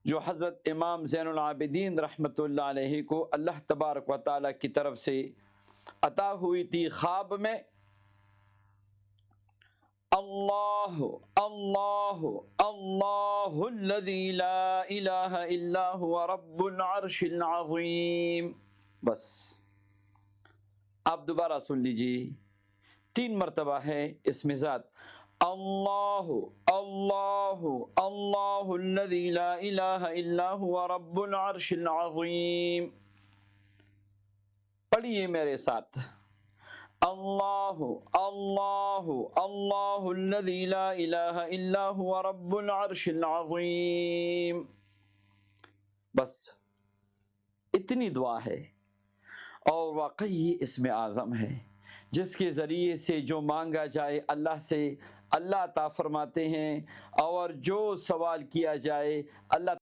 جو حضرت امام زین العابدین رحمۃ اللہ علیہ کو اللہ تبارک و تعالیٰ کی طرف سے عطا ہوئی تھی خواب میں. اللہ اللہ اللہ الذی لا الہ الا هو رب العرش العظیم. بس آپ دوبارہ سن لیجیے، 3 مرتبہ ہے اس میں ذات. اللہ اللہ اللہ الذی لا الہ الا هو رب العرش العظیم. پڑھیے میرے ساتھ. اللہ اللہ اللہ الذی لا الہ الا هو رب العرش العظیم. بس اتنی دعا ہے، اور واقعی یہ اسم اعظم ہے جس کے ذریعے سے جو مانگا جائے اللہ سے اللہ عطا فرماتے ہیں، اور جو سوال کیا جائے اللہ